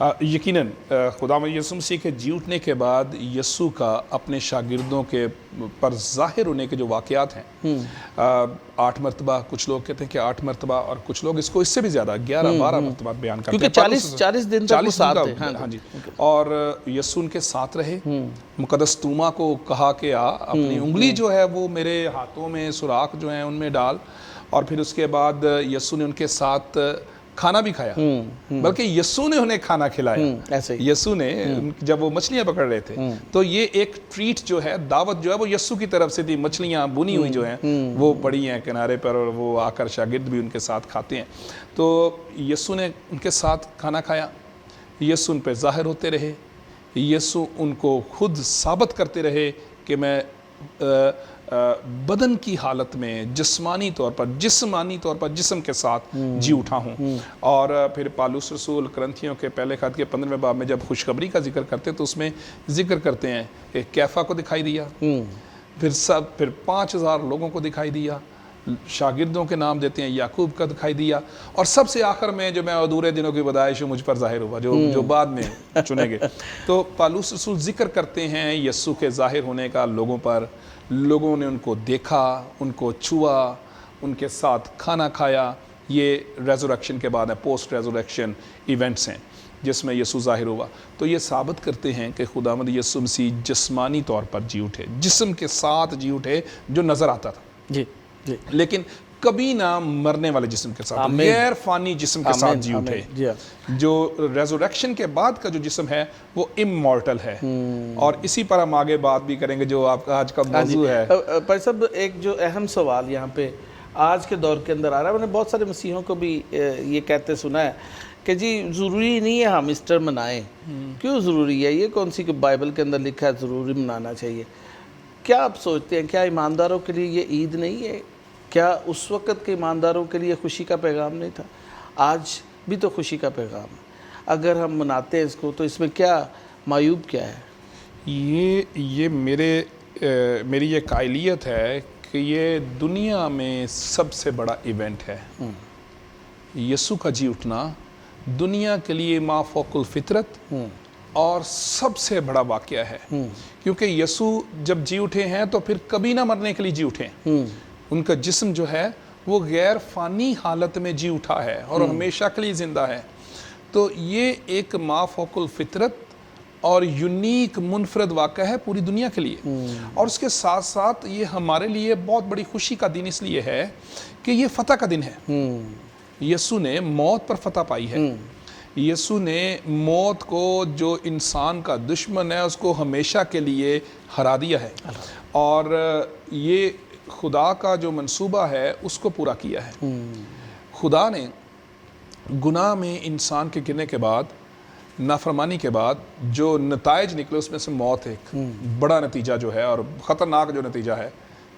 یقیناً خداوند یسوع مسیح کے جی اٹھنے کے بعد یسوع کا اپنے شاگردوں کے پر ظاہر ہونے کے جو واقعات ہیں 8 مرتبہ، کچھ لوگ کہتے ہیں کہ 8 مرتبہ، اور کچھ لوگ اس کو اس سے بھی زیادہ 11-12 مرتبہ بیان کرتے ہیں، کیونکہ 40 دن تک وہ ساتھ تھے۔ ہاں جی، اور یسوع ان کے ساتھ رہے۔ مقدس توما کو کہا کہ اپنی انگلی جو ہے وہ میرے ہاتھوں میں سوراخ جو ہیں ان میں ڈال، اور پھر اس کے بعد یسوع نے ان کے ساتھ کھانا بھی کھایا، بلکہ یسوع نے انہیں کھانا کھلایا۔ یسوع نے جب وہ مچھلیاں پکڑ رہے تھے تو یہ ایک ٹریٹ جو ہے، دعوت جو ہے وہ یسوع کی طرف سے تھی۔ مچھلیاں بنی ہوئی جو ہیں وہ پڑی ہیں کنارے پر، اور وہ آ کر شاگرد بھی ان کے ساتھ کھاتے ہیں۔ تو یسوع نے ان کے ساتھ کھانا کھایا، یسوع ان پہ ظاہر ہوتے رہے، یسوع ان کو خود ثابت کرتے رہے کہ میں بدن کی حالت میں جسمانی طور پر جسم کے ساتھ جی اٹھا ہوں۔ اور پھر پالوس رسول کرنتھیوں کے پہلے خط کے 15ویں باب میں جب خوشخبری کا ذکر کرتے تو اس میں ذکر کرتے ہیں کہ کیفا کو دکھائی دیا، پھر 5000 لوگوں کو دکھائی دیا، شاگردوں کے نام دیتے ہیں، یعقوب کا دکھائی دیا، اور سب سے آخر میں جو میں ادھورے دنوں کی بدائش مجھ پر ظاہر ہوا، جو بعد میں چنے گئے۔ تو پالوس رسول ذکر کرتے ہیں یسوع کے ظاہر ہونے کا لوگوں پر، لوگوں نے ان کو دیکھا، ان کو چھوا، ان کے ساتھ کھانا کھایا۔ یہ ریزوریکشن کے بعد ہے، پوسٹ ریزوریکشن ایونٹس ہیں جس میں یسوع ظاہر ہوا۔ تو یہ ثابت کرتے ہیں کہ خداوند یسوع مسیح جسمانی طور پر جی اٹھے، جسم کے ساتھ جی اٹھے جو نظر آتا تھا، جی جی، لیکن کبھی نہ مرنے والے جسم کے ساتھ، غیر فانی جسم کے ساتھ جی اٹھے۔ جو ریزوریکشن کے بعد کا جو جسم ہے وہ امورٹل ہے، اور اسی پر ہم آگے بات بھی کریں گے جو آپ کا آج کا موضوع ہے۔ پر صاحب ایک جو اہم سوال یہاں پہ آج کے دور کے اندر آ رہا ہے، میں نے بہت سارے مسیحوں کو بھی یہ کہتے سنا ہے کہ جی ضروری نہیں ہے ہم ایسٹر منائیں۔ کیوں ضروری ہے؟ یہ کون سی کہ بائبل کے اندر لکھا ہے ضروری منانا چاہیے؟ کیا آپ سوچتے ہیں، کیا ایمانداروں کے لیے یہ عید نہیں ہے؟ کیا اس وقت کے ایمانداروں کے لیے خوشی کا پیغام نہیں تھا؟ آج بھی تو خوشی کا پیغام ہے۔ اگر ہم مناتے ہیں اس کو تو اس میں کیا معیوب کیا ہے؟ یہ میری یہ قائلیت ہے کہ یہ دنیا میں سب سے بڑا ایونٹ ہے۔ یسوع کا جی اٹھنا دنیا کے لیے ما فوق الفطرت اور سب سے بڑا واقعہ ہے، کیونکہ یسوع جب جی اٹھے ہیں تو پھر کبھی نہ مرنے کے لیے جی اٹھے۔ ان کا جسم جو ہے وہ غیر فانی حالت میں جی اٹھا ہے اور ہمیشہ کے لیے زندہ ہے۔ تو یہ ایک ما فوق الفطرت اور یونیک منفرد واقعہ ہے پوری دنیا کے لیے، اور اس کے ساتھ ساتھ یہ ہمارے لیے بہت بڑی خوشی کا دن اس لیے ہے کہ یہ فتح کا دن ہے۔ یسوع نے موت پر فتح پائی ہے۔ یسوع نے موت کو جو انسان کا دشمن ہے اس کو ہمیشہ کے لیے ہرا دیا ہے، اور یہ خدا کا جو منصوبہ ہے اس کو پورا کیا ہے۔ خدا نے گناہ میں انسان کے گرنے کے بعد، نافرمانی کے بعد جو نتائج نکلے اس میں سے موت ایک بڑا نتیجہ جو ہے، اور خطرناک جو نتیجہ ہے،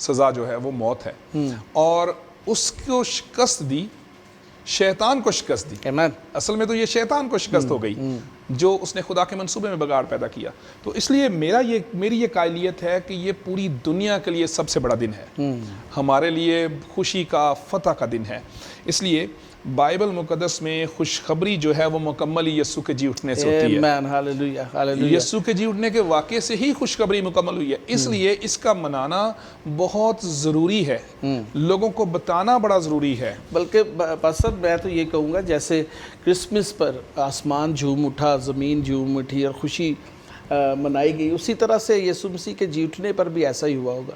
سزا جو ہے وہ موت ہے، اور اس کو شکست دی، شیطان کو شکست دی۔ اصل میں تو یہ شیطان کو شکست ہو گئی جو اس نے خدا کے منصوبے میں بگاڑ پیدا کیا۔ تو اس لیے میری یہ قائلیت ہے کہ یہ پوری دنیا کے لیے سب سے بڑا دن ہے، ہمارے لیے خوشی کا، فتح کا دن ہے۔ اس لیے بائبل مقدس میں خوشخبری جو ہے وہ مکمل یسوع کے جی اٹھنے سے ہوتی ہے۔ یسوع کے جی اٹھنے کے واقعے سے ہی خوشخبری مکمل ہوئی ہے، اس لیے اس کا منانا بہت ضروری ہے، لوگوں کو بتانا بڑا ضروری ہے۔ بلکہ پسند میں تو یہ کہوں گا جیسے کرسمس پر آسمان جھوم اٹھا، زمین جھوم اٹھی اور خوشی منائی گئی، اسی طرح سے یسوع مسیح کے جی اٹھنے پر بھی ایسا ہی ہوا ہوگا۔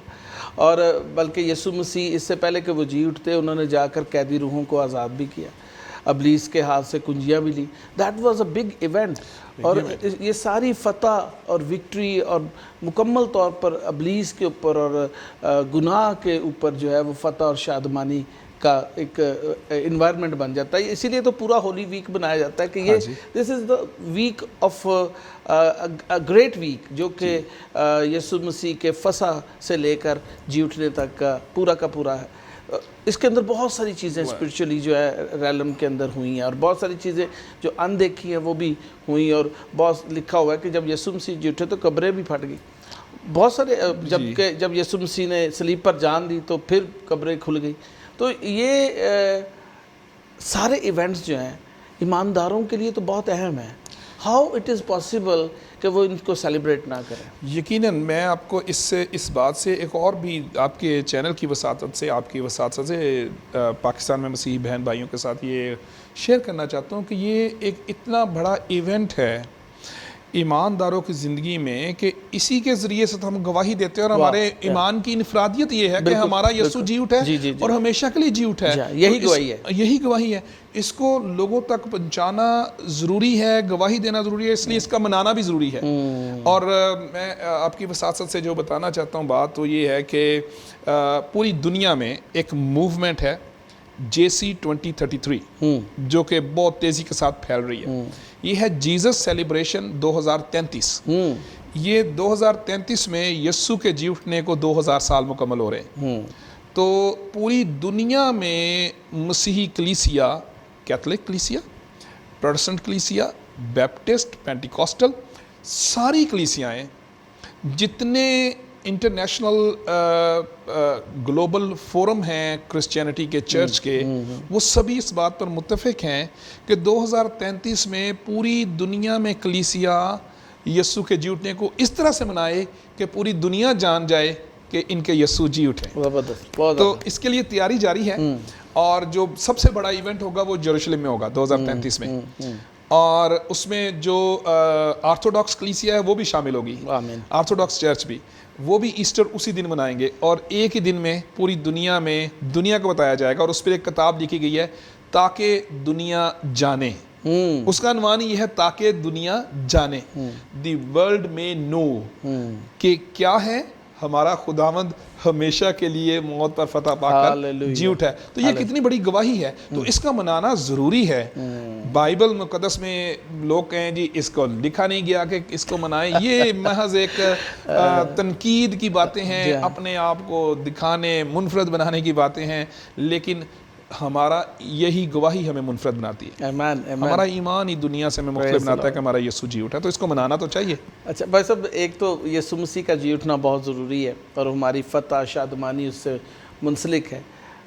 اور بلکہ یسوع مسیح اس سے پہلے کہ وہ جی اٹھتے انہوں نے جا کر قیدی روحوں کو آزاد بھی کیا، ابلیس کے ہاتھ سے کنجیاں بھی لی۔ That was a big event, اور یہ ساری فتح اور وکٹری اور مکمل طور پر ابلیس کے اوپر اور گناہ کے اوپر جو ہے وہ فتح اور شادمانی کا ایک انوائرمنٹ بن جاتا ہے۔ اسی لیے تو پورا ہولی ویک بنایا جاتا ہے کہ یہ this is the week of great week, جو کہ یسوع مسیح کے فصح سے لے کر جی اٹھنے تک کا پورا ہے۔ اس کے اندر بہت ساری چیزیں اسپرچولی جو ہے ریلم کے اندر ہوئی ہیں، اور بہت ساری چیزیں جو اندیکھی ہیں وہ بھی ہوئیں، اور بہت لکھا ہوا ہے کہ جب یسوع مسیح جی اٹھے تو قبریں بھی پھٹ گئی، بہت سارے جب یسوع مسیح نے صلیب پر جان دی تو پھر قبریں کھل گئی۔ تو یہ سارے ایونٹس جو ہیں ایمانداروں کے لیے تو بہت اہم ہیں، how it is possible کہ وہ ان کو سیلیبریٹ نہ کریں؟ یقیناً میں آپ کو اس بات سے ایک اور بھی آپ کے چینل کی وساطت سے، آپ کی وساطت سے پاکستان میں مسیحی بہن بھائیوں کے ساتھ یہ شیئر کرنا چاہتا ہوں کہ یہ ایک اتنا بڑا ایونٹ ہے ایمانداروں کی زندگی میں کہ اسی کے ذریعے سے ہم گواہی دیتے ہیں، اور ہمارے ایمان کی انفرادیت یہ ہے کہ ہمارا یسوع جی اٹھا ہے اور ہمیشہ کے لیے جی اٹھا ہے، یہی گواہی ہے، یہی گواہی ہے۔ اس کو لوگوں تک پہنچانا ضروری ہے، گواہی دینا ضروری ہے، اس لیے اس کا منانا بھی ضروری ہے۔ اور میں آپ کی وساطت سے جو بتانا چاہتا ہوں بات تو یہ ہے کہ پوری دنیا میں ایک موومنٹ ہے JC2033 جو کہ بہت تیزی کے ساتھ پھیل رہی ہے۔ یہ ہے جیزس سیلیبریشن 2033۔ یہ 2033 میں یسوع کے جی اٹھنے کو 2000 سال مکمل ہو رہے ہیں۔ تو پوری دنیا میں مسیحی کلیسیا، کیتھولک کلیسیا، پروٹسٹنٹ کلیسیا، بیپٹسٹ، پینٹیکوسٹل، ساری کلیسیائیں، جتنے انٹرنیشنل گلوبل فورم ہیں کرسچینٹی کے، چرچ کے، وہ سبھی اس بات پر متفق ہیں کہ 2033 میں پوری دنیا میں کلیسیا یسوع کے جی اٹھنے کو اس طرح سے منائے کہ پوری دنیا جان جائے کہ ان کے یسوع جی اٹھے۔ تو اس کے لیے تیاری جاری ہے، اور جو سب سے بڑا ایونٹ ہوگا وہ یروشلم میں ہوگا 2033 میں، اور اس میں جو آرتھوڈاکس کلیسیا ہے وہ بھی شامل ہوگی، آرتھوڈاکس چرچ بھی، وہ بھی ایسٹر اسی دن منائیں گے، اور ایک ہی دن میں پوری دنیا میں دنیا کو بتایا جائے گا، اور اس پر ایک کتاب لکھی گئی ہے تاکہ دنیا جانے۔ اس کا عنوان یہ ہے تاکہ دنیا جانے، دی ورلڈ میں نو، کہ کیا ہے ہمارا خداوند ہمیشہ کے لیے موت پر فتح پا کر جی اٹھا ہے۔ تو یہ کتنی بڑی گواہی ہے، تو اس کا منانا ضروری ہے۔ بائبل مقدس میں لوگ کہیں جی اس کو لکھا نہیں گیا کہ اس کو منائیں، یہ محض ایک تنقید کی باتیں ہیں، اپنے آپ کو دکھانے، منفرد بنانے کی باتیں ہیں، لیکن ہمارا یہی گواہی ہمیں منفرد بناتی ہے۔ ہمارا ایمان ہی دنیا سے ہمیں مختلف بناتا ہے کہ ہمارا یسوع جی اٹھا، تو اس کو منانا تو چاہیے۔ اچھا بھائی صاحب، ایک تو یسوع مسیح کا جی اٹھنا بہت ضروری ہے، اور ہماری فتح شادمانی اس سے منسلک ہے۔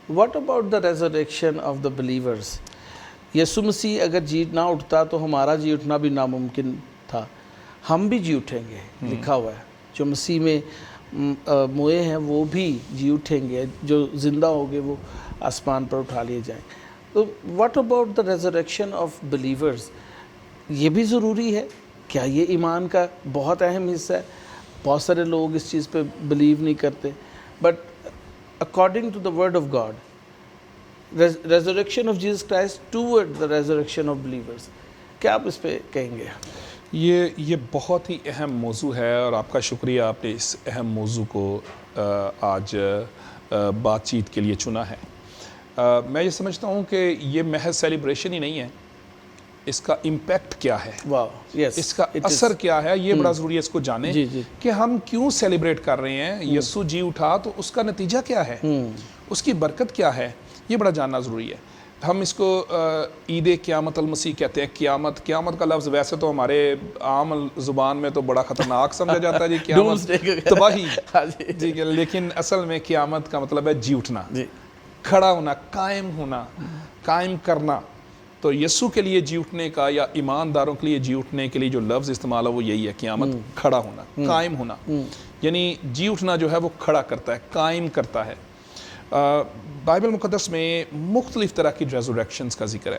What about the resurrection of the believers? یسوع مسیح اگر جی نہ اٹھتا تو ہمارا جی اٹھنا بھی ناممکن تھا، ہم بھی جی اٹھیں گے، لکھا ہوا ہے، جو مسیح میں موئے ہیں وہ بھی جی اٹھیں گے، جو زندہ ہوگے وہ آسمان پر اٹھا لیے جائیں۔ تو what about the resurrection of believers? یہ بھی ضروری ہے کیا؟ یہ ایمان کا بہت اہم حصہ ہے۔ بہت سارے لوگ اس چیز پہ بلیو نہیں کرتے، but according to the word of God, resurrection of Jesus Christ toward the resurrection of believers, کیا آپ اس پہ کہیں گے؟ یہ بہت ہی اہم موضوع ہے، اور آپ کا شکریہ، آپ نے اس اہم موضوع کو آج بات چیت کے لیے چنا ہے۔ میں یہ سمجھتا ہوں کہ یہ محض سیلیبریشن ہی نہیں ہے، اس کا امپیکٹ کیا ہے، اس کا اثر کیا ہے، یہ بڑا ضروری ہے اس کو جانیں کہ ہم کیوں سیلیبریٹ کر رہے ہیں۔ یسوع جی اٹھا تو اس کا نتیجہ کیا ہے، اس کی برکت کیا ہے، یہ بڑا جاننا ضروری ہے۔ ہم اس کو عید قیامت المسیح کہتے ہیں۔ قیامت کا لفظ ویسے تو ہمارے عام زبان میں تو بڑا خطرناک سمجھا جاتا ہے، جی قیامت تباہی، جی، لیکن اصل میں قیامت کا مطلب ہے جی اٹھنا، کھڑا ہونا، قائم ہونا، قائم کرنا۔ تو یسوع کے لیے جی اٹھنے کا، یا ایمانداروں کے لیے جی اٹھنے کے لیے جو لفظ استعمال ہے وہ یہی ہے، قیامت، کھڑا ہونا، قائم ہونا، یعنی جی اٹھنا جو ہے وہ کھڑا کرتا ہے، قائم کرتا ہے۔ بائبل مقدس میں مختلف طرح کی ریزوریکشنز کا ذکر ہے۔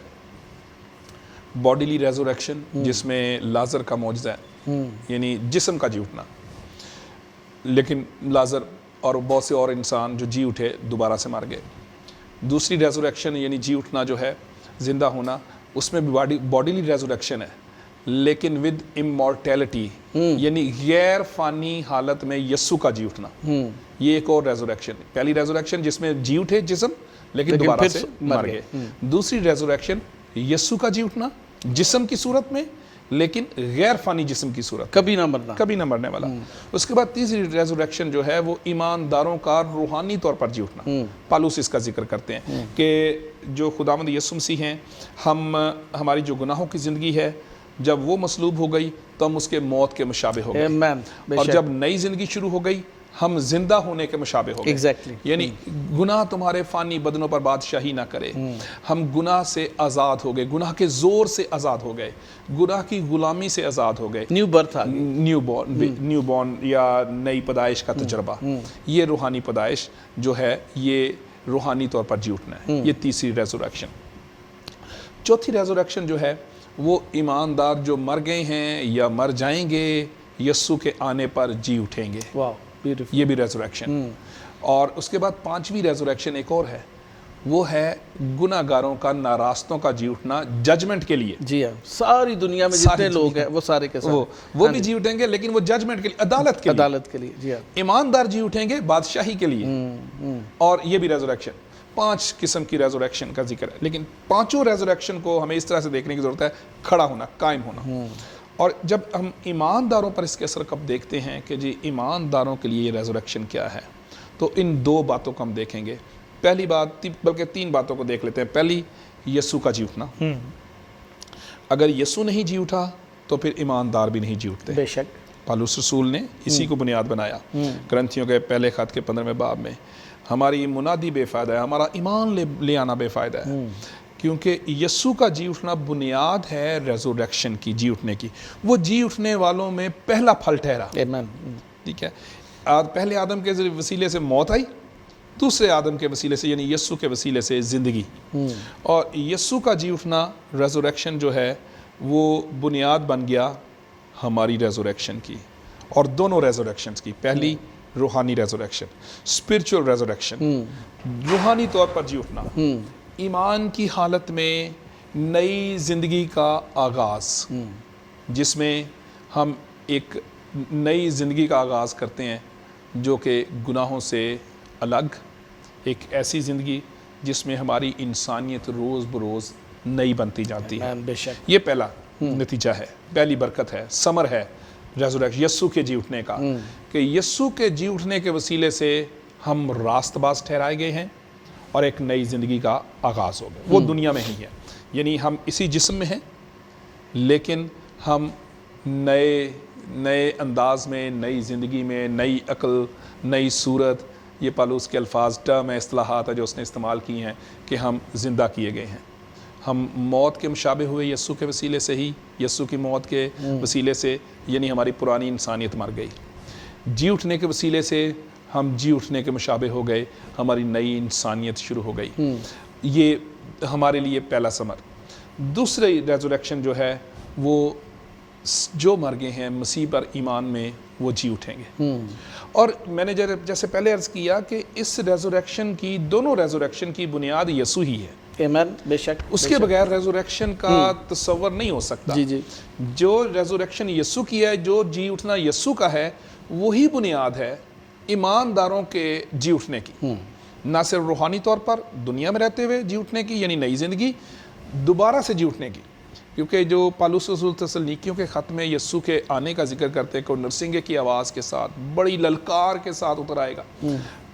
باڈیلی ریزوریکشن جس میں لازر کا معجزہ ہے، یعنی جسم کا جی اٹھنا، لیکن لازر اور بہت سے اور انسان جو جی اٹھے دوبارہ سے مر گئے۔ دوسری ریزوریکشن یعنی جی اٹھنا جو ہے، زندہ ہونا، اس میں بھی باڈیلی ریزوریکشن ہے، لیکن ود امورٹیلٹی، یعنی غیر فانی حالت میں یسوع کا جی اٹھنا، یہ ایک اور ریزوریکشن۔ پہلی ریزوریکشن جس میں جی اٹھے جسم، لیکن دوبارہ سے مر گئے۔ دوسری ریزوریکشن یسوع کا جی اٹھنا جسم کی صورت میں، لیکن غیر فانی جسم کی صورت، کبھی نہ مرنے والا۔ اس کے بعد تیسری ریزوریکشن جو ہے وہ ایمانداروں کا روحانی طور پر جی اٹھنا۔ پالوس اس کا ذکر کرتے ہیں کہ جو خداوند یسوع مسیح ہیں، ہماری جو گناہوں کی زندگی ہے، جب وہ مصلوب ہو گئی تو ہم اس کے موت کے مشابہ ہو گئے، اور جب نئی زندگی شروع ہو گئی ہم زندہ ہونے کے مشابہ ہو گئے. Exactly. یعنی گناہ تمہارے فانی بدنوں پر بادشاہی نہ کرے. ہم گناہ سے آزاد ہو گئے, گناہ کے زور سے آزاد ہو گئے, گناہ کی غلامی سے آزاد ہو گئے. نیو برتھ آ گئی. نیو بورن یا نئی پیدائش کا تجربہ, یہ روحانی پیدائش جو ہے یہ روحانی طور پر جی اٹھنا ہے. یہ تیسری ریزوریکشن. چوتھی ریزوریکشن جو ہے وہ ایماندار جو مر گئے ہیں یا مر جائیں گے یسوع کے آنے پر جی اٹھیں گے. واو بیوٹیفل. یہ بھی ریزوریکشن. اور اس کے بعد پانچویں ریزوریکشن ایک اور ہے, وہ ہے گناہ گاروں کا ناراستوں کا جی اٹھنا ججمنٹ کے لیے. جی ہاں, ساری دنیا میں جتنے لوگ ہیں وہ سارے کے سارے وہ بھی جی اٹھیں گے, لیکن وہ ججمنٹ کے لیے, عدالت کے لیے. عدالت کے لیے. جی ہاں. ایماندار جی اٹھیں گے بادشاہی کے لیے. اور یہ بھی ریزوریکشن. 5 قسم کی ریزوریکشن کا ذکر ہے, لیکن پانچوں ریزوریکشن کو ہمیں اس طرح سے دیکھنے کی ضرورت ہے, کھڑا ہونا, قائم ہونا. اور جب ہم ایمانداروں پر اس کے اثر کب دیکھتے ہیں کہ جی ایمانداروں کے لیے یہ ریزوریکشن کیا ہے, تو ان 2 باتوں کو ہم دیکھیں گے. پہلی بات, بلکہ 3 باتوں کو دیکھ لیتے ہیں. پہلی, یسوع کا جی اٹھنا. اگر یسوع نہیں جی اٹھا تو پھر ایماندار بھی نہیں جی اٹھتے. بے شک. پالوس رسول نے اسی کو بنیاد بنایا کرنتھیوں کے پہلے خط کے 15ویں باب میں. ہماری منادی بے فائدہ ہے, ہمارا ایمان لے آنا بے فائدہ ہے, کیونکہ یسوع کا جی اٹھنا بنیاد ہے ریزوریکشن کی, جی اٹھنے کی. وہ جی اٹھنے والوں میں پہلا پھل ٹھہرا. ٹھیک ہے. پہلے آدم کے وسیلے سے موت آئی, دوسرے آدم کے وسیلے سے یعنی یسوع کے وسیلے سے زندگی. اور یسوع کا جی اٹھنا ریزوریکشن جو ہے وہ بنیاد بن گیا ہماری ریزوریکشن کی, اور دونوں ریزوریکشنز کی. پہلی روحانی ریزوریکشن, اسپرچول ریزوریکشن, روحانی طور پر جی اٹھنا, ایمان کی حالت میں نئی زندگی کا آغاز, جس میں ہم ایک نئی زندگی کا آغاز کرتے ہیں جو کہ گناہوں سے الگ, ایک ایسی زندگی جس میں ہماری انسانیت روز بروز نئی بنتی جاتی ہے. یہ پہلا نتیجہ ہے, پہلی برکت ہے, ثمر ہے ریزوریکشن یسوع کے جی اٹھنے کا, کہ یسوع کے جی اٹھنے کے وسیلے سے ہم راست باز ٹھہرائے گئے ہیں اور ایک نئی زندگی کا آغاز ہو گیا. وہ دنیا میں ہی ہے, یعنی ہم اسی جسم میں ہیں, لیکن ہم نئے انداز میں, نئی زندگی میں, نئی عقل, نئی صورت, یہ پالوس کے الفاظ, ٹرم ہے, اصطلاحات ہے جو اس نے استعمال کی ہیں, کہ ہم زندہ کیے گئے ہیں. ہم موت کے مشابہ ہوئے یسوع کے وسیلے سے ہی, یسوع کی موت کے وسیلے سے, یعنی ہماری پرانی انسانیت مر گئی. جی اٹھنے کے وسیلے سے ہم جی اٹھنے کے مشابہ ہو گئے, ہماری نئی انسانیت شروع ہو گئی. یہ ہمارے لیے پہلا ثمر. دوسری ریزوریکشن جو ہے وہ جو مر گئے ہیں مسیح پر ایمان میں وہ جی اٹھیں گے. اور میں نے جیسے پہلے عرض کیا کہ اس ریزوریکشن کی, دونوں ریزوریکشن کی بنیاد یسوع ہی ہے. بے شک. اس کے بغیر ریزوریکشن کا تصور نہیں ہو سکتا. جو ریزوریکشن یسوع کی ہے, جو جی اٹھنا یسوع کا ہے, وہی بنیاد ہے ایمانداروں کے جی اٹھنے کی. نہ صرف روحانی طور پر دنیا میں رہتے ہوئے جی اٹھنے کی, یعنی نئی زندگی, دوبارہ سے جی اٹھنے کی. کیونکہ جو پالوس رسول تسلنیکیوں کے خط میں یسوع کے آنے کا ذکر کرتے ہیں کہ وہ نرسنگے کی آواز کے ساتھ, بڑی للکار کے ساتھ اتر آئے گا.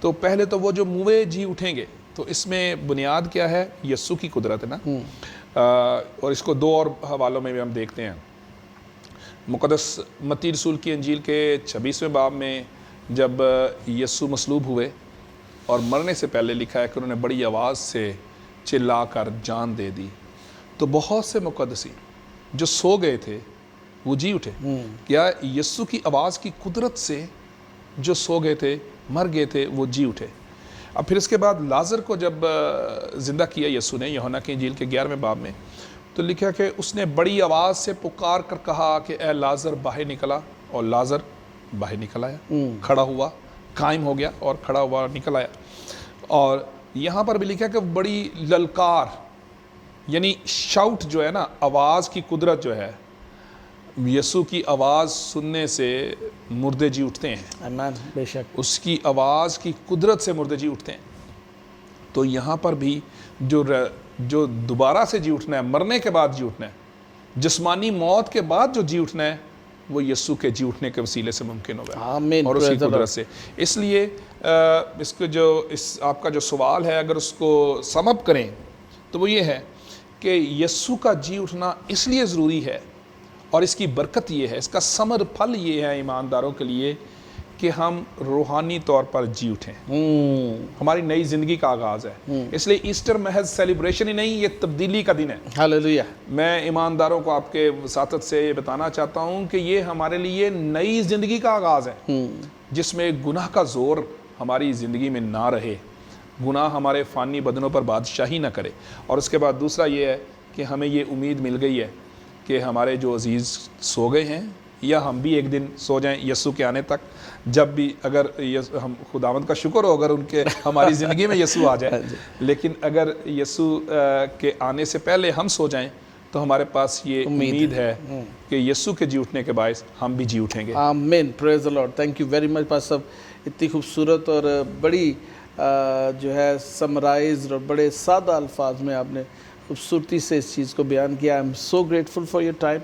تو پہلے تو وہ جو موئے جی اٹھیں گے, تو اس میں بنیاد کیا ہے, یسوع کی قدرت ہے نا. اور اس کو 2 اور حوالوں میں بھی ہم دیکھتے ہیں. مقدس متی رسول کی انجیل کے 26ویں باب میں جب یسوع مصلوب ہوئے اور مرنے سے پہلے لکھا ہے کہ انہوں نے بڑی آواز سے چلا کر جان دے دی, تو بہت سے مقدسین جو سو گئے تھے وہ جی اٹھے. کیا یسوع کی آواز کی قدرت سے جو سو گئے تھے, مر گئے تھے, وہ جی اٹھے. اب پھر اس کے بعد لازر کو جب زندہ کیا یسوع نے یوحنا کی انجیل کے 11ویں باب میں, تو لکھا کہ اس نے بڑی آواز سے پکار کر کہا کہ اے لازر باہر نکلا, اور لازر باہر نکل آیا, کھڑا ہوا, قائم ہو گیا اور کھڑا ہوا نکل آیا. اور یہاں پر بھی لکھا کہ بڑی للکار, یعنی شاؤٹ جو ہے نا, آواز کی قدرت جو ہے, یسوع کی آواز سننے سے مردے جی اٹھتے ہیں. بے شک. اس کی آواز کی قدرت سے مردے جی اٹھتے ہیں. تو یہاں پر بھی جو دوبارہ سے جی اٹھنا ہے, مرنے کے بعد جی اٹھنا ہے, جسمانی موت کے بعد جو جی اٹھنا ہے, وہ یسوع کے جی اٹھنے کے وسیلے سے ممکن ہوگا, اور اس کی قدرت سے. اس لیے اس کو آپ کا جو سوال ہے, اگر اس کو سم اپ کریں تو وہ یہ ہے کہ یسوع کا جی اٹھنا اس لیے ضروری ہے, اور اس کی برکت یہ ہے, اس کا ثمر پھل یہ ہے ایمانداروں کے لیے, کہ ہم روحانی طور پر جی اٹھیں، ہماری نئی زندگی کا آغاز ہے۔ اس لیے ایسٹر محض سیلیبریشن ہی نہیں، یہ تبدیلی کا دن ہے۔ ہاللویہ۔ میں ایمانداروں کو آپ کے وساطت سے یہ بتانا چاہتا ہوں کہ یہ ہمارے لیے نئی زندگی کا آغاز ہے، جس میں گناہ کا زور ہماری زندگی میں نہ رہے، گناہ ہمارے فانی بدنوں پر بادشاہی نہ کرے۔ اور اس کے بعد دوسرا یہ ہے کہ ہمیں یہ امید مل گئی ہے کہ ہمارے جو عزیز سو گئے ہیں، یا ہم بھی ایک دن سو جائیں یسوع کے آنے تک، جب بھی اگر ہم خداوند کا شکر ہو اگر ان کے ہماری زندگی میں یسوع آ جائے، لیکن اگر یسوع کے آنے سے پہلے ہم سو جائیں تو ہمارے پاس یہ امید ہے کہ یسوع کے جی اٹھنے کے باعث ہم بھی جی اٹھیں گے۔ آمین، praise the lord. Thank you very much pastor صاحب، اتنی خوبصورت اور بڑی جو ہے سمرائز اور بڑے سادہ الفاظ میں آپ نے خوبصورتی سے اس چیز کو بیان کیا۔ I am so grateful for your time.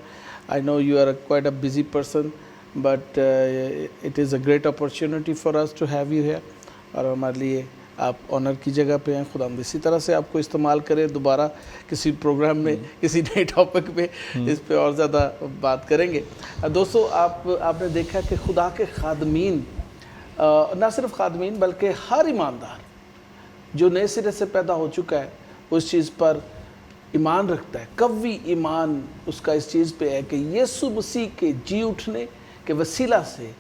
I know you are quite a busy person, but it is a great opportunity for us to have you here. اور ہمارے لیے آپ آنر کی جگہ پہ ہیں۔ خداوند اسی طرح سے آپ کو استعمال کرے، دوبارہ کسی پروگرام میں کسی نئے ٹاپک پہ اس پہ اور زیادہ بات کریں گے۔ دوستو، آپ نے دیکھا کہ خدا کے خادمین، نہ صرف خادمین بلکہ ہر ایماندار جو نئے سرے سے پیدا ہو چکا ہے اس چیز پر ایمان رکھتا ہے، قوی ایمان اس کا اس چیز پہ ہے کہ یسوع مسیح کے جی اٹھنے کے وسیلہ سے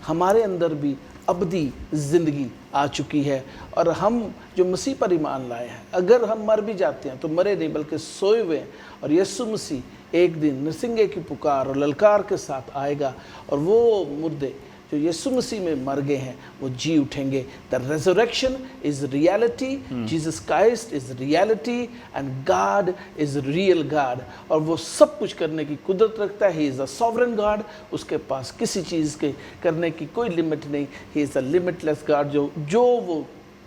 ہمارے اندر بھی ابدی زندگی آ چکی ہے، اور ہم جو مسیح پر ایمان لائے ہیں، اگر ہم مر بھی جاتے ہیں تو مرے نہیں بلکہ سوئے ہوئے ہیں، اور یسوع مسیح ایک دن نرسنگے کی پکار اور للکار کے ساتھ آئے گا، اور وہ مردے جو یسوع مسیح میں مر گئے ہیں وہ جی اٹھیں گے۔ The resurrection is reality, Jesus Christ is reality, and God is real God، اور وہ سب کچھ کرنے کی قدرت رکھتا ہے۔ He is a sovereign God، اس کے پاس کسی چیز کے کرنے کی کوئی لمٹ نہیں۔ He is a limitless God، جو وہ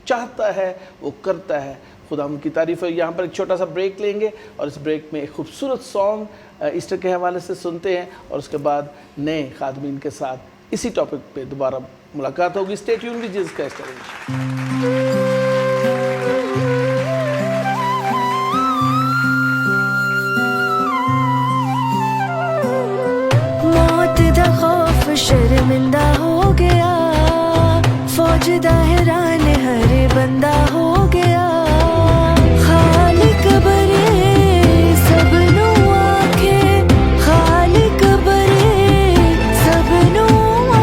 چاہتا ہے وہ کرتا ہے۔ خدا ان کی تعریف ہے۔ یہاں پر ایک چھوٹا سا بریک لیں گے، اور اس بریک میں ایک خوبصورت سانگ ایسٹر کے حوالے سے سنتے ہیں، اور اس کے بعد نئے خادمین کے ساتھ اسی ٹاپک پہ دوبارہ ملاقات ہوگی۔ Stay tune with Jesus Christ. موت دا خوف شرمندہ ہو گیا، فوج دا حیران ہر بندہ ہو گیا، خالق برے سب نو آکھے، خالق برے سب نو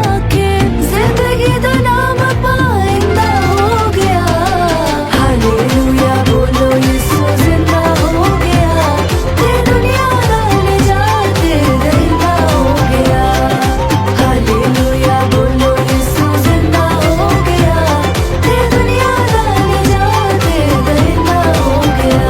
آکھے، زندگی دا نام پائندہ ہو گیا، ہاللویا بولو یسوع زندہ ہو گیا، تے دنیا دا نجات دہندہ ہو گیا، ہاللویا بولو یسوع زندہ ہو گیا، تے دنیا دا نجات دہندہ ہو گیا۔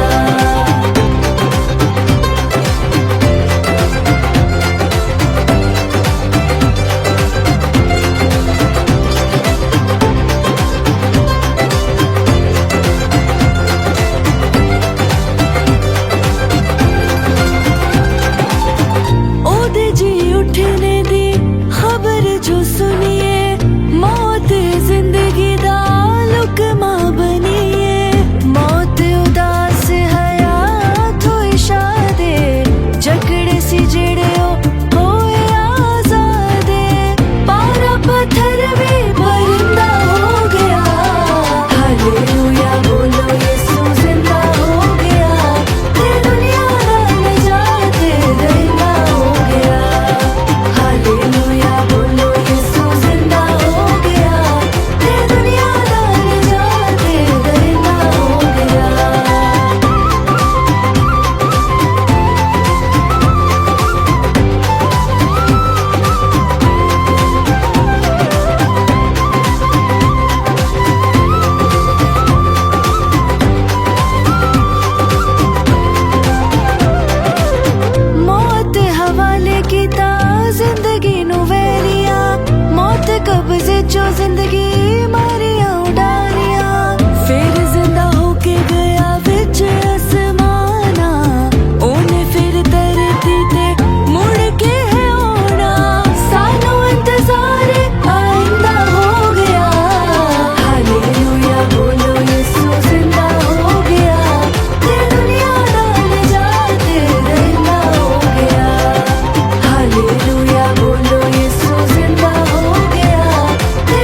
او دے جی اٹھنے دی خبر جو سنیے، موت زندگی دا لقمہ بنیے، موت اداس حیات ہوئی شادے، جکڑے سی جڑے ہوئے آزادے، پارا پتھر بھی پرندہ ہو گیا، ہاللویا بولو یسوع زندہ ہو گیا، تے دنیا دا نجات دہندہ ہو گیا، ہاللویا بولو یسوع زندہ ہو گیا، تے دنیا دا نجات دہندہ ہو گیا۔ موت حوالے کیتا زندگی نو ویریاں، موت قبضے چو زندگی ماریاں اڈاریاں، پھر زندہ ہو کے گیا وچ آسمانا، اونے پھر دھرتی تے مڑ کے ہے آنا، سانو انتظار آئندہ ہو گیا، ہاللویا بولو یسوع زندہ ہو گیا، تے دنیا دا نجات دہندہ ہو گیا، ہاللویا بولو یسوع زندہ ہو گیا، تے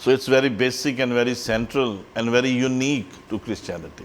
So it's very basic and very central and very unique to Christianity.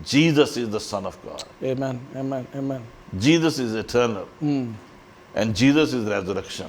Jesus is the Son of God. Amen, amen, amen. Jesus is eternal. And Jesus is resurrection.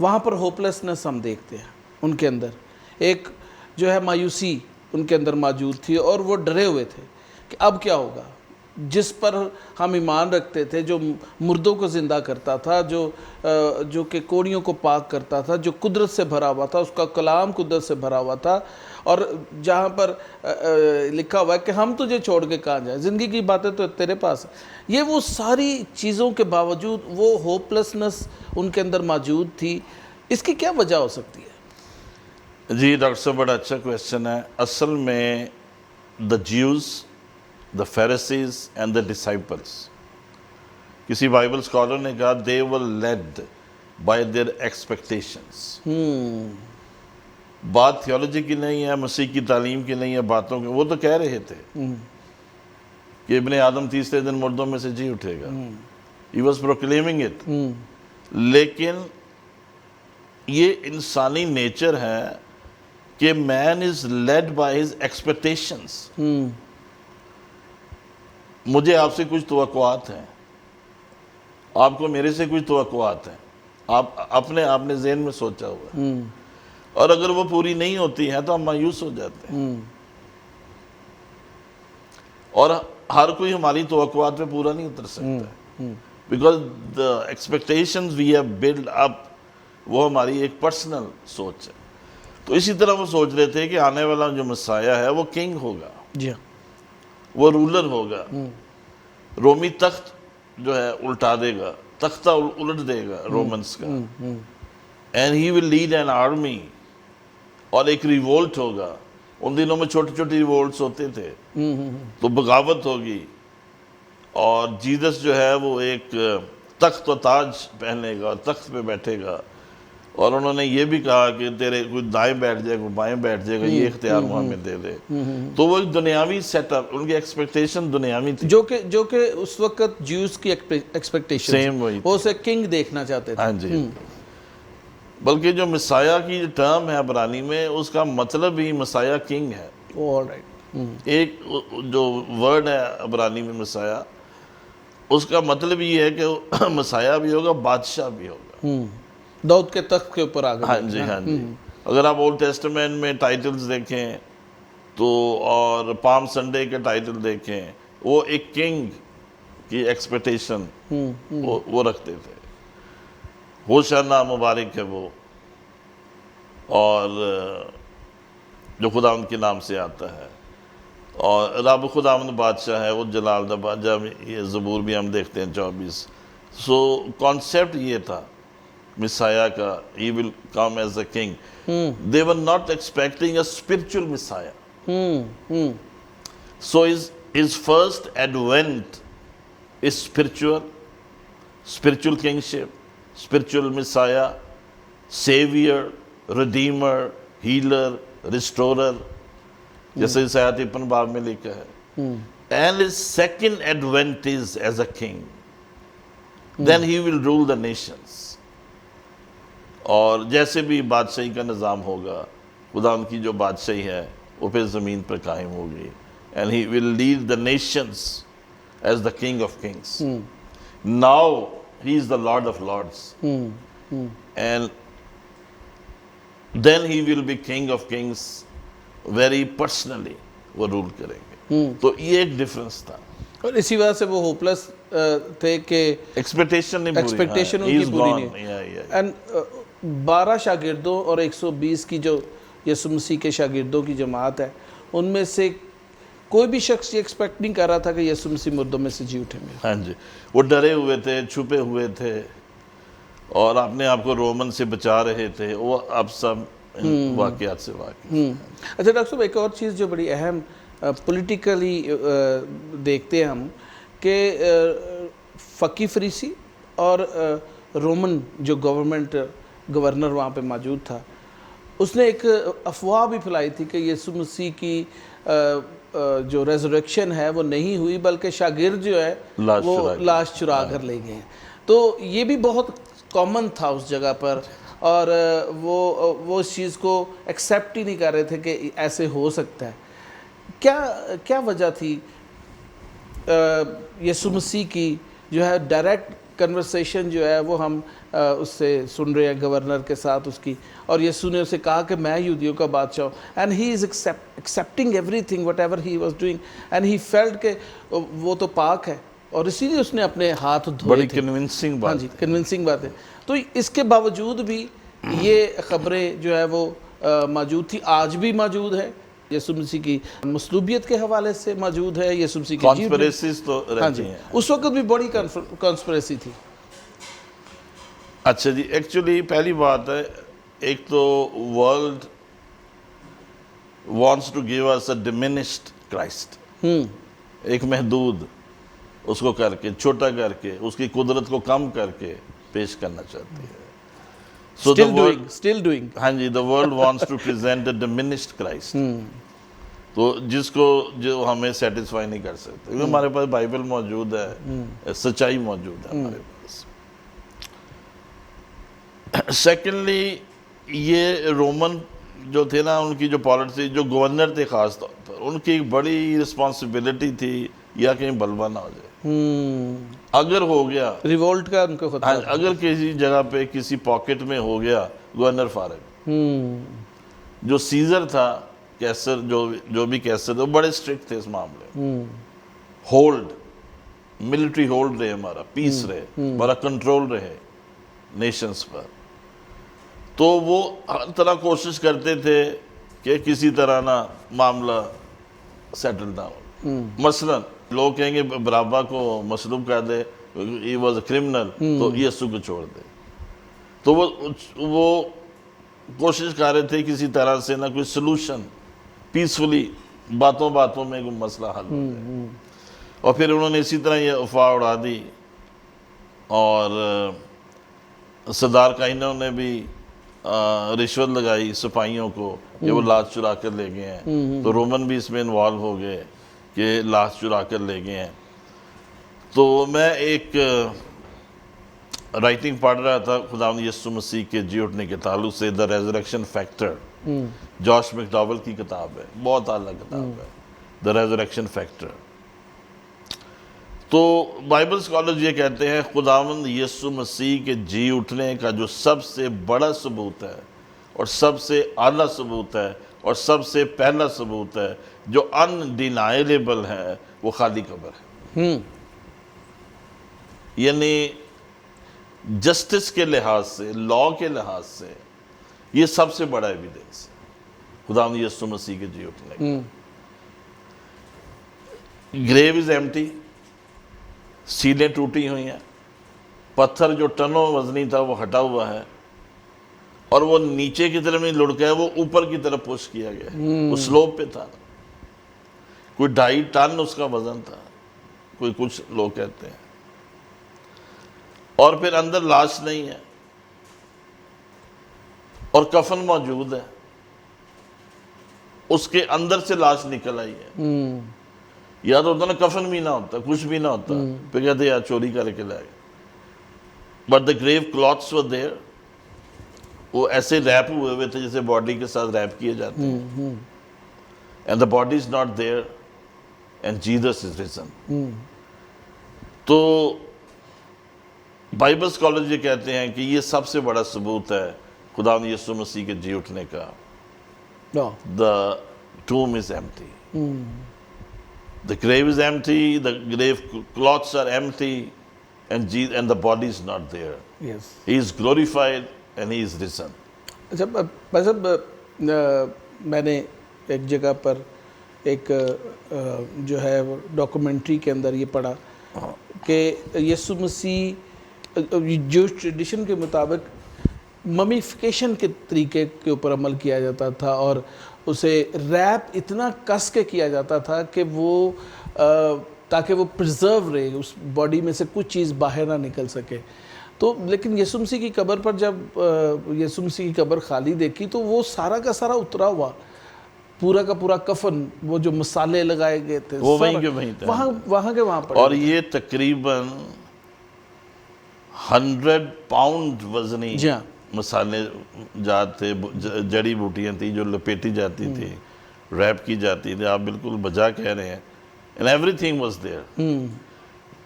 وہاں پر ہوپلیسنس ہم دیکھتے ہیں ان کے اندر، ایک جو ہے مایوسی ان کے اندر موجود تھی، اور وہ ڈرے ہوئے تھے کہ اب کیا ہوگا. جس پر ہم ایمان رکھتے تھے، جو مردوں کو زندہ کرتا تھا، جو کہ کوڑیوں کو پاک کرتا تھا، جو قدرت سے بھرا ہوا تھا، اس کا کلام قدرت سے بھرا ہوا تھا، اور جہاں پر لکھا ہوا ہے کہ ہم تجھے چھوڑ کے کہاں جائیں، زندگی کی باتیں تو تیرے پاس ہیں. یہ وہ ساری چیزوں کے باوجود وہ ہوپلیسنس ان کے اندر موجود تھی. اس کی کیا وجہ ہو سکتی ہے؟ جی ڈاکٹر صاحب، بڑا اچھا کویسچن ہے. اصل میں the Jews, the Pharisees and the disciples, کسی بائبل اسکالر نے کہا they were led by their expectations. بات تھیولوجی کی نہیں ہے، مسیح کی تعلیم کی نہیں ہے، باتوں کی. وہ تو کہہ رہے تھے کہ ابن آدم تیسرے دن مردوں میں سے جی اٹھے گا. He was proclaiming it. لیکن یہ انسانی نیچر ہے کہ مین از لیڈ بائی ہز ایکسپیکٹیشنز. مجھے آپ سے کچھ توقعات ہیں، آپ کو میرے سے کچھ توقعات ہیں، آپ نے ذہن میں سوچا ہوا ہے، اور اگر وہ پوری نہیں ہوتی ہیں تو ہم مایوس ہو جاتے ہیں. اور ہر کوئی ہماری توقعات پہ پورا نہیں اتر سکتا، because the expectations we have build up, وہ ہماری ایک پرسنل سوچ ہے. تو اسی طرح وہ سوچ رہے تھے کہ آنے والا جو مسیح ہے وہ کنگ ہوگا، جی، وہ رولر ہوگا، رومی تخت جو ہے الٹا دے گا، تختہ الٹ دے گا رومنز کا. And he will lead N army, اور ایک ریوولٹ ہوگا. ان دنوں میں چھوٹی چھوٹی ریوولٹس ہوتے تھے، تو بغاوت ہوگی، اور جیزس جو ہے وہ ایک تخت و تاج پہنے گا، تخت پہ بیٹھے گا. اور انہوں نے یہ بھی کہا کہ تیرے کوئی دائیں بیٹھ جائے کوئی بائیں بیٹھ جائے گا، یہ اختیار وہ ہمیں دے دے. تو وہ ایک دنیاوی سیٹ اپ، ان کی ایکسپیکٹیشن دنیاوی تھی، جو کہ اس وقت جیوز کی ایکسپیکٹیشن سیم وہی، وہ اسے کنگ دیکھنا چاہتے تھے. ہاں جی. بلکہ جو مسیح کی ٹرم ہے عبرانی میں، اس کا مطلب ہی مسیح کنگ ہے. All right. ایک جو ورڈ ہے عبرانی میں مسیح، اس کا مطلب یہ ہے کہ مسیح بھی ہوگا، بادشاہ بھی ہوگا. داؤد کے تخت کے اوپر آ گئے. ہاں جی، ہاں جی. اگر آپ اولڈ ٹیسٹمنٹ میں ٹائٹلز دیکھیں تو، اور پام سنڈے کے ٹائٹل دیکھیں، وہ ایک کنگ کی ایکسپیکٹیشن وہ رکھتے تھے. ہوشنا مبارک ہے وہ، اور جو خداوند کے نام سے آتا ہے، اور رب خداوند بادشاہ ہے، وہ جلال دا بادشاہ. یہ زبور بھی ہم دیکھتے ہیں 24. سو کانسیپٹ یہ تھا مسیح کا، he will come as a king. They were not expecting a spiritual Messiah. So his first advent is spiritual kingship, spiritual Messiah, savior, redeemer, healer, restorer, جیسے عیسیٰ 53 باب میں لکھا ہے. And his second advent is as a king. Then he will rule the nations. اور جیسے بھی بادشاہی کا نظام ہوگا، خدا ان کی جو بادشاہی ہے وہ پھر زمین پر قائم ہوگی. And he will lead the nations as the king of kings. Now he is the Lord of lords. And then he will be king of kings very personally. وہ رول کریں گے. تو یہ ایک ڈفرنس تھا، اور اسی وجہ سے وہ ہوپلس تھے کہ ایکسپیکٹیشن ان کی پوری نہیں. 12 شاگردوں اور 120 کی جو یسوع مسیح کے شاگردوں کی جماعت ہے، ان میں سے کوئی بھی شخص یہ ایکسپیکٹ نہیں کر رہا تھا کہ یسوع مسیح مردوں میں سے جی اٹھیں گے. ہاں جی، وہ ڈرے ہوئے تھے، چھپے ہوئے تھے، اور اپنے آپ کو رومن سے بچا رہے تھے. وہ اب سب واقعات سے واقع. اچھا ڈاکٹر صاحب، ایک اور چیز جو بڑی اہم پولیٹیکلی دیکھتے ہیں ہم، کہ فقی فریسی اور رومن جو گورنر وہاں پہ موجود تھا، اس نے ایک افواہ بھی پھیلائی تھی کہ یسوع مسیح کی جو ریزریکشن ہے وہ نہیں ہوئی، بلکہ شاگرد جو ہے وہ لاش چرا کر لے گئے ہیں. تو یہ بھی بہت کامن تھا اس جگہ پر، اور وہ اس چیز کو ایکسیپٹ ہی نہیں کر رہے تھے کہ ایسے ہو سکتا ہے. کیا وجہ تھی یسوع مسیح کی جو ہے ڈائریکٹ کنورسیشن جو ہے وہ ہم اس سے سن رہے ہیں گورنر کے ساتھ اس کی, اور یسوع نے اسے کہا کہ میں یہودیوں کا بادشاہ ہوں, and he is accepting every thing what ever he was doing, and he felt کہ وہ تو پاک ہے, اور اسی لیے اس نے اپنے ہاتھ دھوئے بڑی تھے. کنونسنگ ہاں بات جی, کنونسنگ بات ہے. تو اس کے باوجود بھی یہ خبریں جو ہے وہ موجود تھی, آج بھی موجود ہے. یسوع مسیح کی مصلوبیت کے حوالے سے موجود ہے, یسوع مسیح کی کانسپریسیز تو رہتی ہیں. اس وقت بھی بڑی کانسپریسی تھی. اچھا جی, ایکچولی پہلی بات ہے, ایک تو world wants to give us a diminished Christ, ایک محدود اس کو کر کے, چھوٹا کر کے, اس کی قدرت کو کم کر کے پیش کرنا چاہتی ہے. Still doing. ہاں جی, the world wants to present a diminished Christ. تو جس کو جو ہمیں سیٹسفائی نہیں کر سکتے, کیونکہ ہمارے پاس بائبل موجود ہے, سچائی موجود ہے ہمارے پاس. سیکنڈلی, یہ رومن جو تھے نا, ان کی جو پالیسی, جو گورنر تھے خاص طور پر, ان کی ایک بڑی رسپانسبلٹی تھی یا کہیں بلوا نہ ہو جائے. اگر ہو گیا ریولٹ کا ان کو خطرہ, اگر کسی جگہ پہ کسی پاکٹ میں ہو گیا, گورنر فارغ. جو سیزر تھا, کیسر, جو بھی کیسر تھا, وہ بڑے اسٹرکٹ تھے اس معاملے. ہولڈ, ملٹری ہولڈ رہے, ہمارا پیس رہے, ہمارا کنٹرول رہے نیشنز پر. تو وہ ہر طرح کوشش کرتے تھے کہ کسی طرح نہ معاملہ سیٹل نہ ہو. مثلا لوگ کہیں گے برابا کو مصلوب کر دے, he was a criminal, تو یسوع کو چھوڑ دے. تو وہ کوشش کر رہے تھے کسی طرح سے نہ کوئی سلوشن, پیسفلی باتوں میں کوئی مسئلہ حل ہو جائے. اور پھر انہوں نے اسی طرح یہ افواہ اڑا دی, اور صدار کائنوں نے بھی رشوت لگائی سپاہیوں کو کہ وہ لاش چرا کر لے گئے ہیں. تو رومن بھی اس میں انوالو ہو گئے کہ لاش چرا کر لے گئے ہیں. تو میں ایک رائٹنگ پڑھ رہا تھا خداوند یسوع مسیح کے جی اٹھنے کے تعلق سے, دا ریزریکشن فیکٹر, جوش میکڈاول کی کتاب ہے, بہت اعلیٰ کتاب ہے, دا ریزریکشن فیکٹر. تو بائبل اسکالرز یہ کہتے ہیں خداوند یسوع مسیح کے جی اٹھنے کا جو سب سے بڑا ثبوت ہے, اور سب سے اعلیٰ ثبوت ہے, اور سب سے پہلا ثبوت ہے, جو انڈینائیبل ہے, وہ خالی قبر ہے. یعنی جسٹس کے لحاظ سے, لا کے لحاظ سے, یہ سب سے بڑا ایویڈنس ہے خداوند یسوع مسیح کے جی اٹھنے کا. گریو از ایمٹی, سیلیں ٹوٹی ہوئی ہیں, پتھر جو ٹنوں وزنی تھا وہ ہٹا ہوا ہے, اور وہ نیچے کی طرف نہیں لڑکا ہے, وہ اوپر کی طرف پش کیا گیا ہے. وہ سلوپ پہ تھا, کوئی 2.5 ٹن اس کا وزن تھا, کوئی کچھ لوگ کہتے ہیں. اور پھر اندر لاش نہیں ہے, اور کفن موجود ہے, اس کے اندر سے لاش نکل آئی ہے. یا تو ہوتا نا کفن بھی نہ ہوتا, کچھ بھی نہ ہوتا, پھر کہتے یا چوری کر کے لائے. But the grave clothes were there, وہ ایسے ریپ ہوئے تھے جیسے باڈی کے ساتھ ریپ کیے جاتے ہیں. And the body is not there, and Jesus is risen. تو بائبل اسکالر یہ کہتے ہیں کہ یہ سب سے بڑا ثبوت ہے خداوند یسوع مسیح کے جی اٹھنے کا. دا tomb is empty. The grave is empty, the grave cloths are empty, and the body is not there. Yes. He is glorified and he is risen. اچھا بھائی صاحب, میں نے ایک جگہ پر ایک جو ہے ڈاکومنٹری کے اندر یہ پڑھا کہ یسوع مسیح جوش ٹریڈیشن کے مطابق ممیفیکیشن کے طریقے کے اوپر عمل کیا جاتا تھا, اور اسے ریپ اتنا کس کے کیا جاتا تھا کہ وہ تاکہ وہ پرزرو رہے, اس باڈی میں سے کچھ چیز باہر نہ نکل سکے. تو لیکن یسوع مسیح کی قبر پر جب یسوع مسیح کی قبر خالی دیکھی تو وہ سارا کا سارا اترا ہوا, پورا کا پورا کفن, وہ جو مسالے لگائے گئے تھے وہ وہیں کے وہیں تھے, وہاں کے وہاں پر. اور یہ تقریباً 100 پاؤنڈ وزنی مسالے جات تھے, جڑی بوٹیاں تھیں جو لپیٹی جاتی تھی, ریپ کی جاتی تھی. آپ بالکل بجا کہہ رہے ہیں. And everything was there.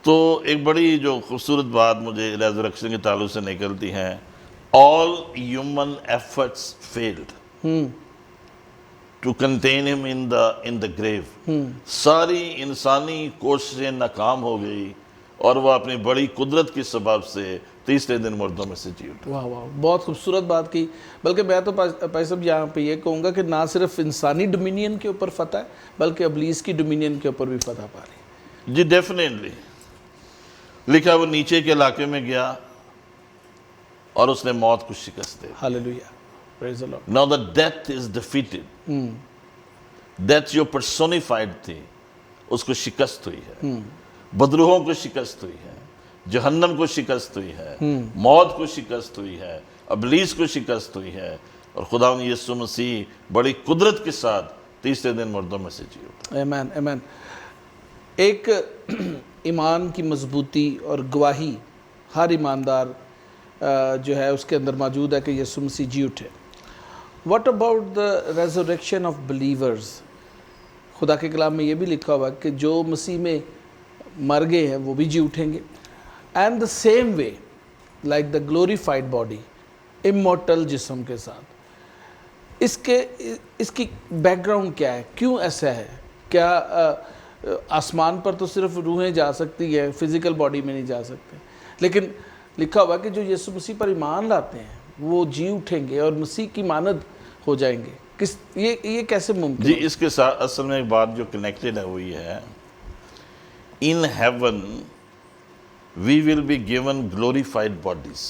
تو ایک بڑی جو خوبصورت بات مجھے ریزریکشن کے تعلق سے نکلتی ہے، all human efforts failed to contain him in the grave. ساری انسانی کوششیں ناکام ہو گئی اور وہ اپنی بڑی قدرت کی سبب سے تیسرے دن مردوں میں سے جی اٹھا۔ واہ واہ، بہت خوبصورت بات کی۔ بلکہ میں تو پائی صاحب یہاں پہ یہ کہوں گا کہ نہ صرف انسانی ڈومینین کے اوپر فتح ہے بلکہ ابلیس کی ڈومینین کے اوپر بھی فتح پا رہی ہے۔ جی ڈیفینیٹلی لکھا وہ نیچے کے علاقے میں گیا اور اس نے موت کو شکست دے۔ ہاللیلویہ، پریز the lord. Now the death is defeated. Death جو personified تھی اس کو شکست ہوئی ہے، بدروہوں کو شکست ہوئی ہے، جہنم کو شکست ہوئی ہے، موت کو شکست ہوئی ہے، ابلیس کو شکست ہوئی ہے، اور خداوند یسوع مسیح بڑی قدرت کے ساتھ تیسرے دن مردوں میں سے جی اٹھا۔ آمین آمین۔ ایک ایمان کی مضبوطی اور گواہی ہر ایماندار جو ہے اس کے اندر موجود ہے کہ یسوع مسیح جی اٹھے۔ What about the resurrection of believers? خدا کے کلام میں یہ بھی لکھا ہوا کہ جو مسیح میں مر گئے ہیں وہ بھی جی اٹھیں گے، and the same way like the glorified body, immortal جسم کے ساتھ۔ اس کی بیک گراؤنڈ کیا ہے؟ کیوں ایسا ہے؟ کیا آسمان پر تو صرف روحیں جا سکتی ہیں، فزیکل باڈی میں نہیں جا سکتے، لیکن لکھا ہوا کہ جو یسوع مسیح پر ایمان لاتے ہیں وہ جی اٹھیں گے اور مسیح کی مانند ہو جائیں گے۔ یہ کیسے ممکن؟ جی اس کے ساتھ اصل میں ایک بات جو کنیکٹڈ ہے وہ یہ ہے، in heaven we will be given glorified bodies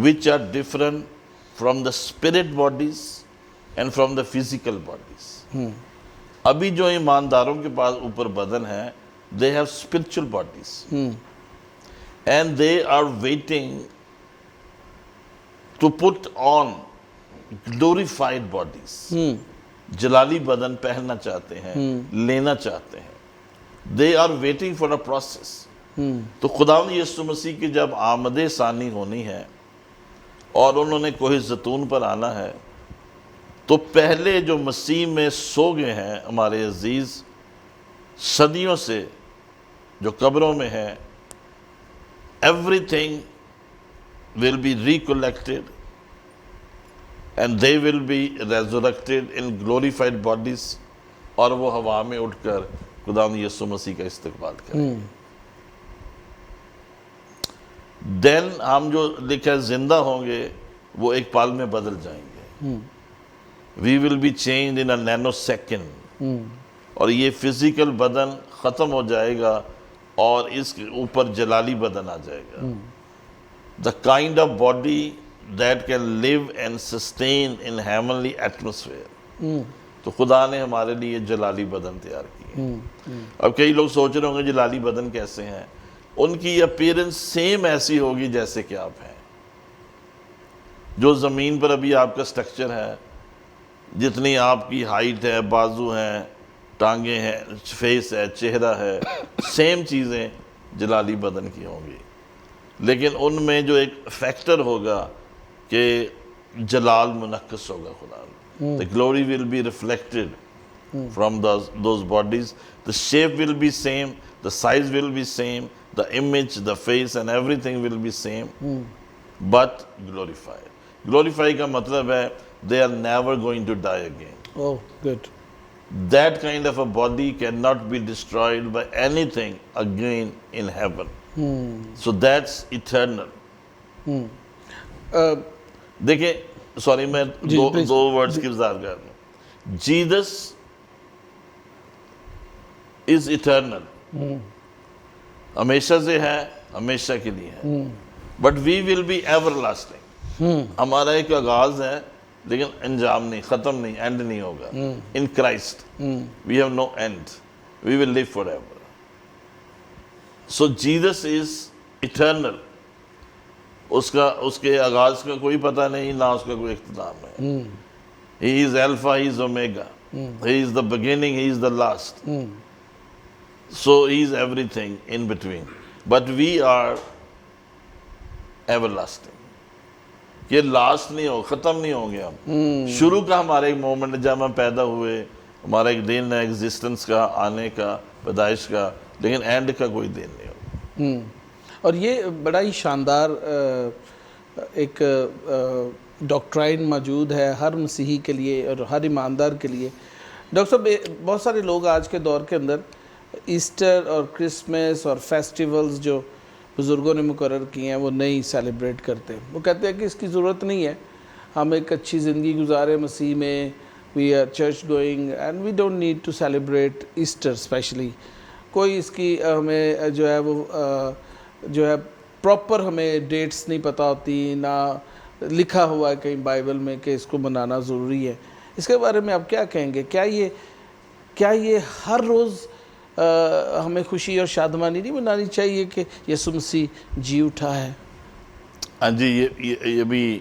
which are different from the spirit bodies and from the physical bodies. ابھی جو ایمانداروں کے پاس اوپر بدن ہے they have spiritual bodies and they are waiting to put on glorified bodies. Jalali بدن پہننا چاہتے ہیں، لینا چاہتے ہیں۔ They are waiting for a process. تو خداوند یسوع مسیح کی جب آمد ثانی ہونی ہے اور انہوں نے کوہ زیتون پر آنا ہے، تو پہلے جو مسیح میں سو گئے ہیں ہمارے عزیز صدیوں سے جو قبروں میں ہیں، everything will be recollected and they will be resurrected in glorified bodies، اور وہ ہوا میں اٹھ کر خداوند یسوع مسیح کا استقبال کریں۔ دین ہم جو لکھا زندہ ہوں گے وہ ایک پال میں بدل جائیں گے۔ We will be changed in a nanosecond، اور یہ فزیکل بدن ختم ہو جائے گا اور اس کے اوپر جلالی بدن آ جائے گا۔ The kind of body that can live and sustain in heavenly atmosphere۔ تو خدا نے ہمارے لیے جلالی بدن تیار کی ہے۔ اب کئی لوگ سوچ رہے ہوں گے جلالی بدن کیسے ہیں؟ ان کی اپیرنس سیم ایسی ہوگی جیسے کہ آپ ہیں۔ جو زمین پر ابھی آپ کا سٹرکچر ہے، جتنی آپ کی ہائٹ ہے، بازو ہیں، ٹانگیں ہیں، فیس ہے، چہرہ ہے، سیم چیزیں جلالی بدن کی ہوں گی، لیکن ان میں جو ایک فیکٹر ہوگا کہ جلال منعکس ہوگا خدا۔ The glory will be reflected from those bodies. The shape will be same, the size will be same, the image, the face and everything will be same, but glorified. Glorify کا مطلب ہے they are never going to die again. Oh, good. That kind of a body cannot be destroyed by anything again in heaven. So that's eternal. دیکھیں sorry میں دو words کی وضاحت کر رہا ہوں۔ جیزس از ایٹرنل، ہمیشہ سے ہے، ہمیشہ کے لیے ہے، but we will be everlasting. ہمارا ایک آغاز ہے لیکن انجام نہیں، ختم نہیں، اینڈ نہیں ہوگا۔ In Christ we have no end, we will live forever. So Jesus is eternal, اس کے آغاز کا کوئی پتہ نہیں، نہ اس کا کوئی اختتام ہے۔ He is Alpha, He is Omega. He is the beginning, He is the last. So He is everything in between. But we are everlasting. یہ لاسٹ نہیں ہو، ختم نہیں ہوں گے ہم۔ شروع کا ہمارا ایک مومنٹ جب ہم پیدا ہوئے، ہمارا ایک دن ہے ایگزسٹنس کا، آنے کا، پیدائش کا، لیکن اینڈ کا کوئی دن نہیں ہوگا. اور یہ بڑا ہی شاندار ایک ڈاکٹرائن موجود ہے ہر مسیحی کے لیے اور ہر ایماندار کے لیے. ڈاکٹر صاحب بہت سارے لوگ آج کے دور کے اندر ایسٹر اور کرسمس اور فیسٹیولز جو بزرگوں نے مقرر کیے ہیں وہ نہیں سیلیبریٹ کرتے. وہ کہتے ہیں کہ اس کی ضرورت نہیں ہے, ہم ایک اچھی زندگی گزارے مسیح میں, we are church going and we don't need to celebrate Easter especially. کوئی اس کی ہمیں جو ہے وہ جو ہے پراپر ہمیں ڈیٹس نہیں پتہ ہوتی, نہ لکھا ہوا ہے کہیں بائبل میں کہ اس کو منانا ضروری ہے. اس کے بارے میں آپ کیا کہیں گے؟ کیا یہ ہر روز ہمیں خوشی اور شادمانی نہیں منانی چاہیے کہ یسوع مسیح جی اٹھا ہے؟ ہاں جی, یہ بھی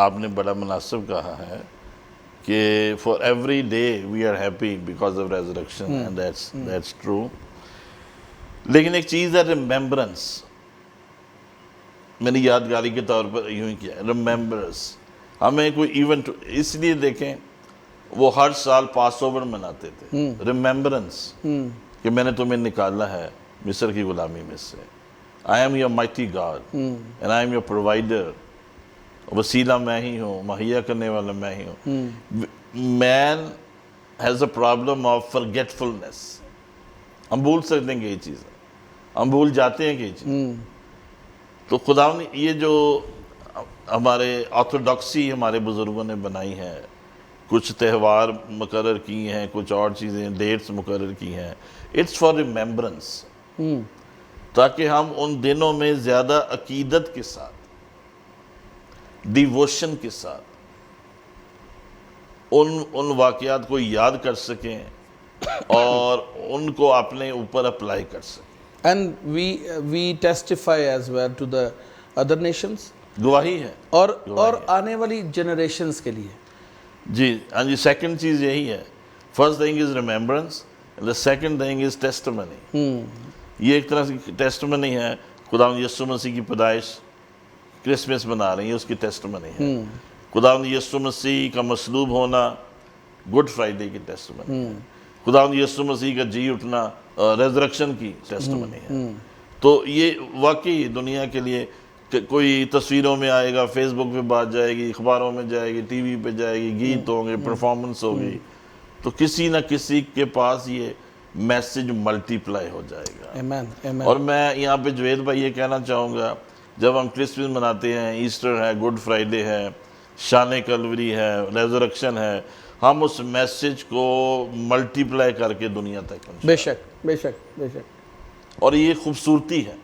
آپ نے بڑا مناسب کہا ہے کہ for every day we are happy because of resurrection, and that's true. لیکن ایک چیز ہے ریممبرنس. میں نے یادگاری کے طور پر یوں ہی کیا, ریممبرنس. ہمیں کوئی ایونٹ, اس لیے دیکھیں وہ ہر سال پاس اوور مناتے تھے, ریممبرنس کہ میں نے تمہیں نکالا ہے مصر کی غلامی میں سے. I am your mighty God and I am your provider. وسیلہ میں ہی ہوں, مہیا کرنے والا میں ہی ہوں. مین ہیز اے پرابلم آف فرگیٹفلنس. ہم بھول سکتے ہیں کہ یہ چیز ہے, ہم بھول جاتے ہیں کہ یہ چیز. تو خدا نے یہ جو ہمارے آرتھوڈاکسی ہمارے بزرگوں نے بنائی ہے, کچھ تہوار مقرر کی ہیں, کچھ اور چیزیں ڈیٹس مقرر کی ہیں, اٹس فار ریممبرنس, تاکہ ہم ان دنوں میں زیادہ عقیدت کے ساتھ, ڈیووشن کے ساتھ ان واقعات کو یاد کر سکیں اور ان کو اپنے اوپر اپلائی کر سکیں. And we testify as well to the other nations. گواہی ہے. اور آنے والی جنریشنز کے لیے. جی ہاں جی, سیکنڈ چیز یہی ہے. First thing is remembrance, the second thing is testimony. یہ ایک طرح کی ٹیسٹمنی ہے. خداوند یسوع مسیح کی پیدائش کرسمس منا رہی ہے, اس کی ٹیسٹمنی ہے. خداوند یسوع مسیح کا مصلوب ہونا گڈ فرائیڈے کی ٹیسٹمنی ہے. خداوند یسوع مسیح کا جی اٹھنا ریزریکشن کی ٹیسٹمنی ہے. تو یہ واقعی دنیا کے لیے کوئی تصویروں میں آئے گا, فیس بک پہ بات جائے گی, اخباروں میں جائے گی, ٹی وی پہ جائے گی, گیت ہوں گے, پرفارمنس ہوگی, تو کسی نہ کسی کے پاس یہ میسج ملٹی پلائی ہو جائے گا. اور میں یہاں پہ جوید بھائی یہ کہنا چاہوں گا, جب ہم کرسمس مناتے ہیں, ایسٹر ہے, گڈ فرائیڈے ہے, شان کلوری ہے, ریزریکشن ہے, ہم اس میسج کو ملٹی پلائی کر کے دنیا تک پہنچائیں. بے شک بے شک بے شک. اور یہ خوبصورتی ہے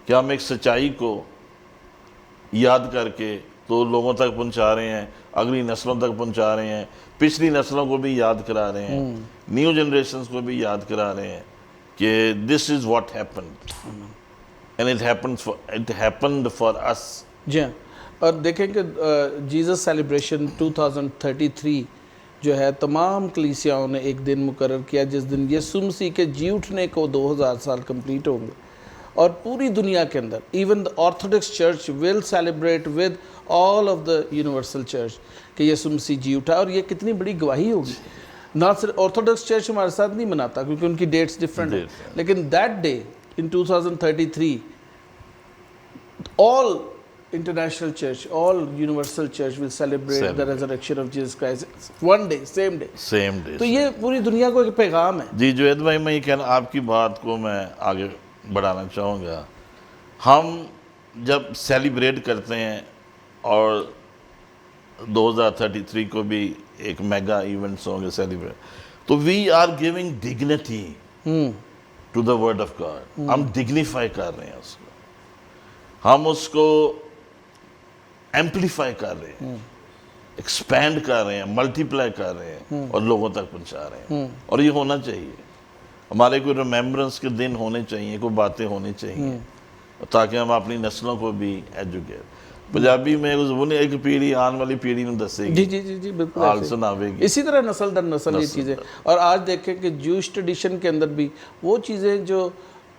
کہ ہم ایک سچائی کو یاد کر کے تو لوگوں تک پہنچا رہے ہیں, اگلی نسلوں تک پہنچا رہے ہیں, پچھلی نسلوں کو بھی یاد کرا رہے ہیں, نیو جنریشنز کو بھی یاد کرا رہے ہیں کہ this is what happened and it happened for us. جی ہاں. اور دیکھیں کہ جیزس سیلیبریشن 2033 جو ہے تمام کلیسیاؤں نے ایک دن مقرر کیا جس دن یسوع مسیح کے جی اٹھنے کو 2000 سال کمپلیٹ ہوں گے. اور پوری دنیا کے اندر even the Orthodox church will celebrate with all of the universal church کہ یسوع مسیح جی اٹھا. اور یہ کتنی بڑی گواہی ہوگی. نہ صرف آرتھوڈکس چرچ ہمارے ساتھ نہیں مناتا کیونکہ ان کی ڈیٹس ڈفرینٹ ہیں, لیکن that day in 2033 all international church, all universal church will celebrate the resurrection of Jesus Christ one day, same day. تو یہ پوری دنیا کو ایک پیغام ہے. جی جوید بھائی, میں یہ کہنا آپ کی بات کو میں آگے بڑھانا چاہوں گا. ہم جب سیلیبریٹ کرتے ہیں اور 2033 کو بھی ایک میگا ایونٹس ہوں گے سیلیبریٹ, تو we are giving dignity to the word of God. ہم ڈگنیفائی کر رہے ہیں اس کو, ہم اس کو ایمپلیفائی کر رہے ہیں, ایکسپینڈ کر رہے ہیں, ملٹی پلائی کر رہے ہیں اور لوگوں تک پہنچا رہے ہیں. اور یہ ہونا چاہیے. ہمارے کوئی ریممبرنس کے دن ہونے چاہیے, کوئی باتیں ہونی چاہیے تاکہ ہم اپنی نسلوں کو بھی ایجوکیٹ. پنجابی میں ایک پیڑھی آن والی پیڑھی میں دسے گی, جی جی جی جی بالکل حال سناوے گی. اسی طرح نسل در نسل یہ چیزیں. اور آج دیکھیں کہ جوش ٹریڈیشن کے اندر بھی وہ چیزیں جو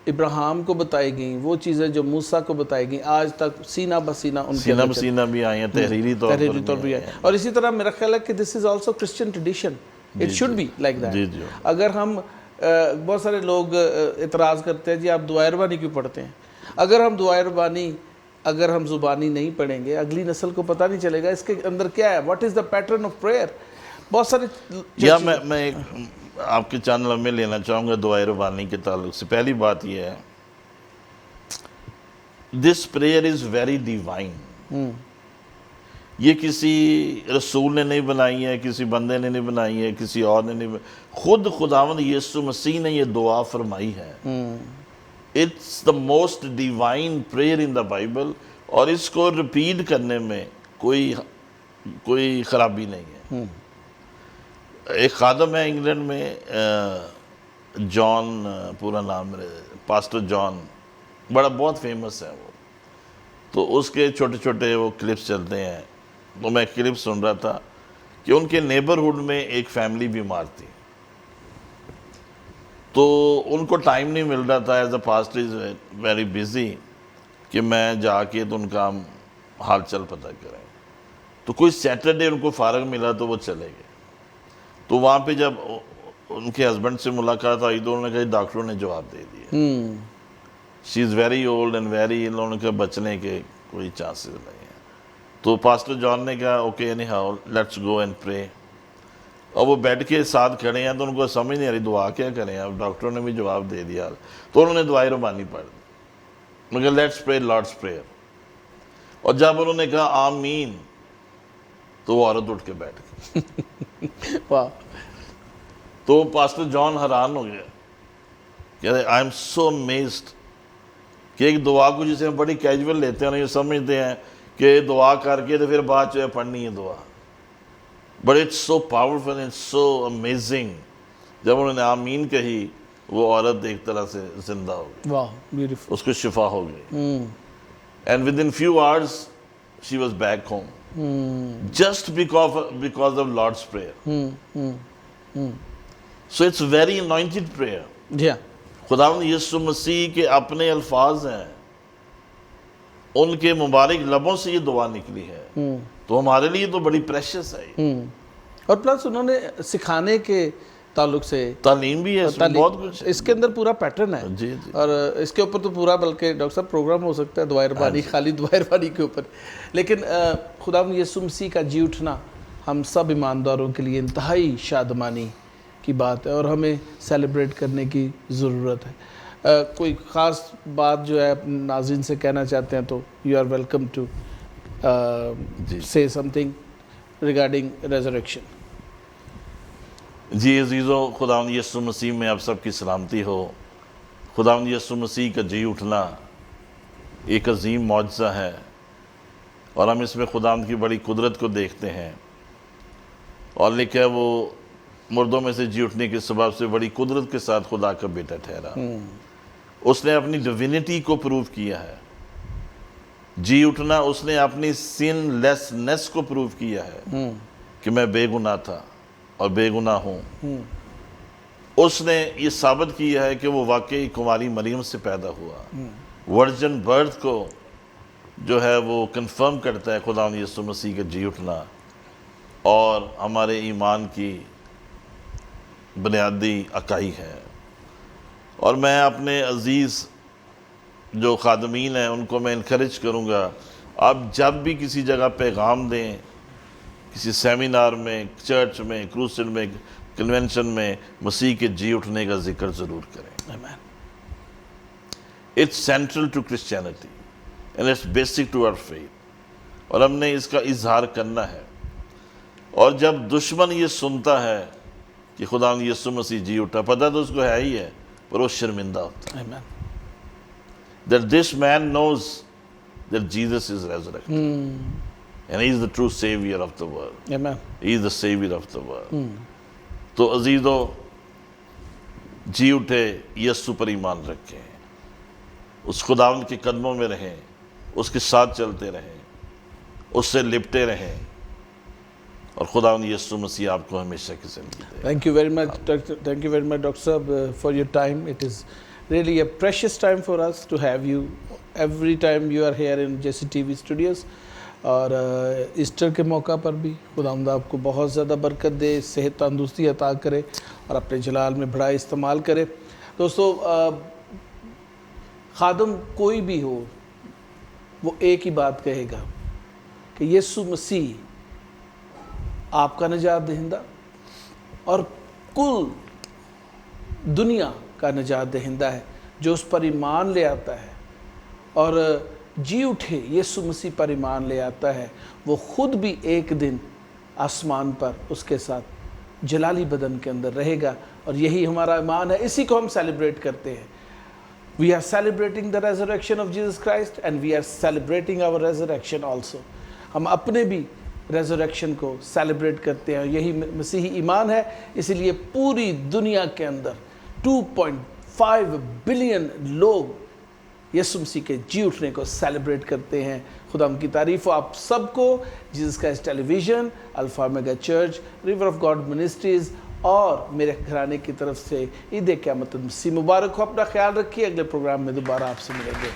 ابراہیم کو بتائی گئیں, وہ چیزیں جو موسیٰ کو بتائی گئیں, آج تک سینہ بسینہ ان کے سینہ بسینہ بھی آئی ہیں, تحریری طور پر بھی آئی. اور اسی طرح میرا خیال ہے کہ this is also Christian tradition, it should be like that. اگر ہم بہت سارے لوگ اعتراض کرتے ہیں جی آپ دعائے ربانی کیوں پڑھتے ہیں؟ اگر ہم دعائے ربانی اگر ہم زبانی نہیں پڑھیں گے اگلی نسل کو پتہ نہیں چلے گا اس کے اندر کیا ہے، what is the pattern of prayer. بہت سارے یا میں ایک آپ کے چینل میں لینا چاہوں گا دعائے ربانی کے تعلق سے. پہلی بات یہ ہے دس پریئر از ویری ڈیوائن. یہ کسی رسول نے نہیں بنائی ہے، کسی بندے نے نہیں بنائی ہے، کسی اور نے نہیں بنائی. خود خداوند یسوع مسیح نے یہ دعا فرمائی ہے. It's the most divine prayer in the Bible, اور اس کو ریپیٹ کرنے میں کوئی خرابی نہیں ہے. ایک خادم ہے انگلینڈ میں، جان پورا نام میرے، پاسٹر جان، بہت فیمس ہے وہ. تو اس کے چھوٹے چھوٹے وہ کلپس چلتے ہیں. تو میں کلپ سن رہا تھا کہ ان کے نیبرہڈ میں ایک فیملی بیمار تھی. تو ان کو ٹائم نہیں مل رہا تھا، as a pastor is very busy, کہ میں جا کے تو ان کا حال چل پتہ کریں. تو کوئی سیٹرڈے ان کو فارغ ملا تو وہ چلے گئے. تو وہاں پہ جب ان کے ہسبینڈ سے ملاقات آئی تو انہوں نے کہا ڈاکٹروں نے جواب دے دیا، she is very old and very, ان لوگوں نے کہا بچنے کے کوئی چانسز نہیں ہیں. تو پاسٹر جان نے کہا okay any how let's go and پرے. اور وہ بیڈ کے ساتھ کھڑے ہیں تو ان کو سمجھ نہیں آ رہی دعا کیا کریں. اب ڈاکٹروں نے بھی جواب دے دیا تو انہوں نے دعائے ربانی پڑھ دی. مگر لیٹس پرے لارڈس پریئر. اور جب انہوں نے کہا آمین تو وہ عورت اٹھ کے بیٹھ گئی. واہ. تو پاسٹر جان حیران ہو گیا کہ آئی ایم سو امیزڈ کہ ایک دعا کو جسے ہم بڑی کیجول لیتے ہیں اور یہ سمجھتے ہیں کہ دعا کر کے تو پھر بعد جو ہے پڑھنی ہے دعا. But it's so powerful and so amazing. جب انہوں نے آمین کہی وہ عورت ایک طرح سے زندہ ہو گئی. واہ بیوٹیفل. اس کو شفا ہو گئی. And with in few hours she was back home. Just because of Lord's Prayer. So it's very anointed prayer. Yeah. خداوند یسوع مسیح کے اپنے الفاظ ہیں، ان کے مبارک لبوں سے یہ دعا نکلی ہے. تو ہمارے لیے تو بڑی پریشس ہے. اور پلس انہوں نے سکھانے کے تعلق سے تعلیم بھی ہے، اس میں بہت کچھ ہے. اس کے اندر پورا پیٹرن ہے. جی. اور اس کے اوپر تو پورا بلکہ ڈاکٹر صاحب پروگرام ہو سکتا ہے دعائے ربانی، خالی دعائے ربانی کے اوپر. لیکن خداوند یسوع مسیح کا جی اٹھنا ہم سب ایمانداروں کے لیے انتہائی شادمانی کی بات ہے اور ہمیں سیلیبریٹ کرنے کی ضرورت ہے. کوئی خاص بات جو ہے ناظرین سے کہنا چاہتے ہیں تو you are welcome to say something regarding resurrection. جی عزیزو، خداوند یسوع مسیح میں آپ سب کی سلامتی ہو. خداوند یسوع مسیح کا جی اٹھنا ایک عظیم معجزہ ہے اور ہم اس میں خداوند کی بڑی قدرت کو دیکھتے ہیں. اور لکھا ہے وہ مردوں میں سے جی اٹھنے کے سبب سے بڑی قدرت کے ساتھ خدا کا بیٹا ٹھہرا. اس نے اپنی ڈیوینٹی کو پروو کیا ہے. جی اٹھنا اس نے اپنی سن لیسنس کو پروو کیا ہے کہ میں بے گناہ تھا اور بے گناہ ہوں. اس نے یہ ثابت کیا ہے کہ وہ واقعی کماری مریم سے پیدا ہوا. ورجن برتھ کو جو ہے وہ کنفرم کرتا ہے خداوند یسوع مسیح کا جی اٹھنا، اور ہمارے ایمان کی بنیادی اکائی ہے. اور میں اپنے عزیز جو خادمین ہیں ان کو میں انکریج کروں گا، آپ جب بھی کسی جگہ پیغام دیں، کسی سیمینار میں، چرچ میں، کروسڈ میں، کنونشن میں، مسیح کے جی اٹھنے کا ذکر ضرور کریں. It's central to Christianity and it's basic to our faith. اور ہم نے اس کا اظہار کرنا ہے. اور جب دشمن یہ سنتا ہے کہ خداوند یسوع مسیح جی اٹھا، پتہ تو اس کو ہے ہی ہے، پر وہ شرمندہ ہوتا ہے. That this man knows that Jesus is resurrected. And he is the true savior of the world. Amen. He is the savior of the world. تو عزیزو، جی اٹھے یسوع پر ایمان رکھیں، اس خداوند کے قدموں میں رہیں، اس کے ساتھ چلتے رہیں، اس سے لپٹے رہیں، اور خداوند یسوع مسیح آپ کو ہمیشہ کی زندگی دے. Thank you very much, Dr. Saab, for your time. It is really a precious time for us to have you every time you are here in JCTV studios. اور ایسٹر کے موقع پر بھی خداوند آپ کو بہت زیادہ برکت دے، صحت تندرستی عطا کرے اور اپنے جلال میں بڑا استعمال کرے۔ دوستو خادم کوئی بھی ہو وہ ایک ہی بات کہے گا کہ یسوع مسیح آپ کا نجات دہندہ اور کل دنیا کا نجات دہندہ ہے۔ جو اس پر ایمان لے آتا ہے اور جی اٹھے یسوع مسیح پر ایمان لے آتا ہے، وہ خود بھی ایک دن آسمان پر اس کے ساتھ جلالی بدن کے اندر رہے گا، اور یہی ہمارا ایمان ہے، اسی کو ہم سیلیبریٹ کرتے ہیں۔ We are celebrating the resurrection of Jesus Christ and we are celebrating our resurrection also. ہم اپنے بھی ریزریکشن کو سیلیبریٹ کرتے ہیں، یہی مسیحی ایمان ہے۔ اسی لیے پوری دنیا کے اندر 2.5 بلین لوگ یسوع مسیح کے جی اٹھنے کو سیلیبریٹ کرتے ہیں۔ خدا ان کی تعریف ہو آپ سب کو۔ Jesus Christ television, alpha mega church, river of God ministries اور میرے گھرانے کی طرف سے عید قیامت المسیح مبارک ہو۔ اپنا خیال رکھیے، اگلے پروگرام میں دوبارہ آپ سے ملیں گے۔